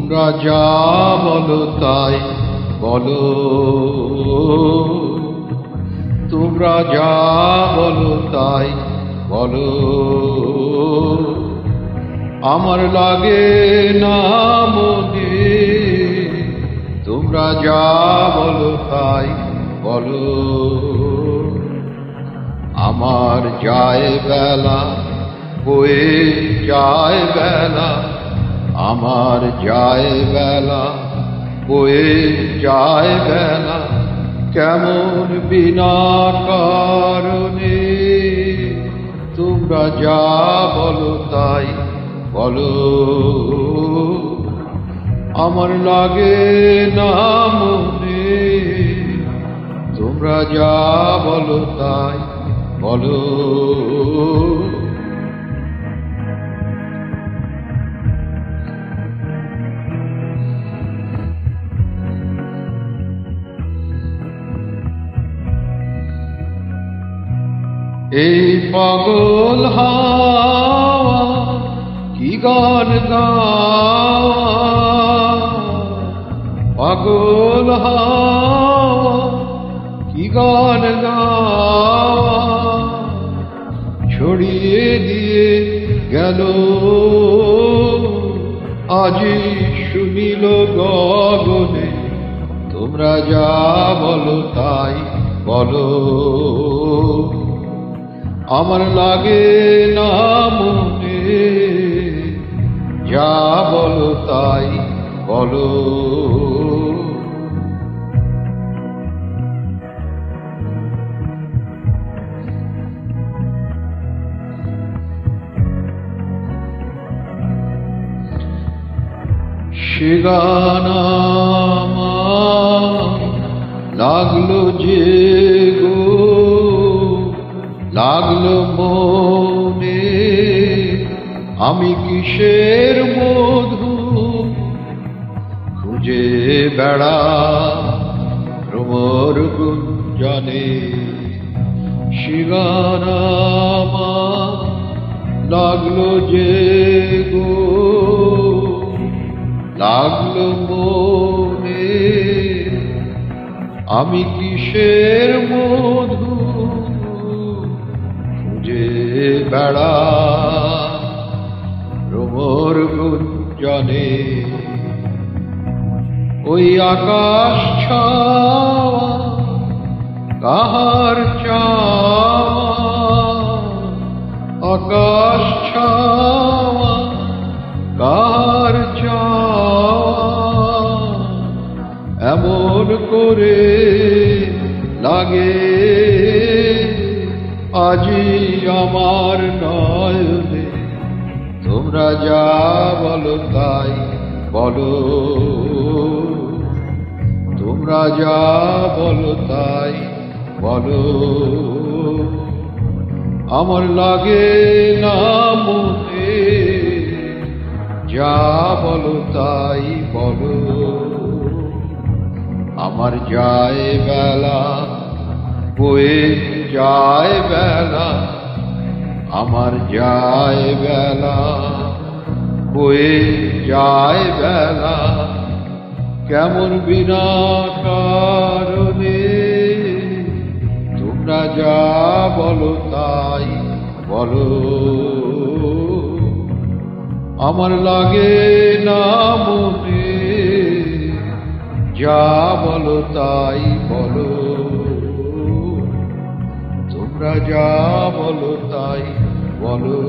তোমরা যা বলো তাই বলো, তোমরা যা বলো তাই বলো, আমার লাগে না মনে। তোমরা যা বলো তাই বলো, আমার যায় বেলা বয়ে যায় বেলা, আমার যায় বেলা বয়ে যায় বেলা, কেমন বিনা কারণে। তোমরা যা বলো তাই বলো, আমার লাগে না মনে। তোমরা যা বলো তাই বলো। এই পাগল হাওয়া কি গান গাওয়া, পাগল হাওয়া কি গান গাওয়া, ছড়িয়ে দিয়ে গেল আজি শুনিল গগনে। তোমরা যা বলো তাই বলো, আমার লাগে না মনে। যা বলো তাই বলো। সে গান আমার লাগলো যে গো, লাগলো মনে। আমি কিসের মধু খুঁজে বেড়া ভ্রমর গুঞ্জনে। সে গান আমার লাগলো যে গো, লাগলো মনে। আমি কিসের মধু খুঁজে বেড়া ভ্রমর গুঞ্জনে। ওই আকাশ ছাওয়া কাহার চাওয়া, আকাশ ছাওয়া কাহার চাওয়া, এমন করে লাগে আজি আমার নয়নে। তোমরা যা বলো তাই বলো, তোমরা যা বলো তাই বলো, আমার লাগে না মনে। যা বলো তাই বলো, আমার যায় বেলা বয়ে যায় বেলা, আমার যায় বেলা বয়ে যায় বেলা, কেমন বিনা কারণে। তোমরা যা বলো তাই বলো, আমার লাগে না মনে। যা বলো তাই বলো, তোমরা যা বলো তাই বলো।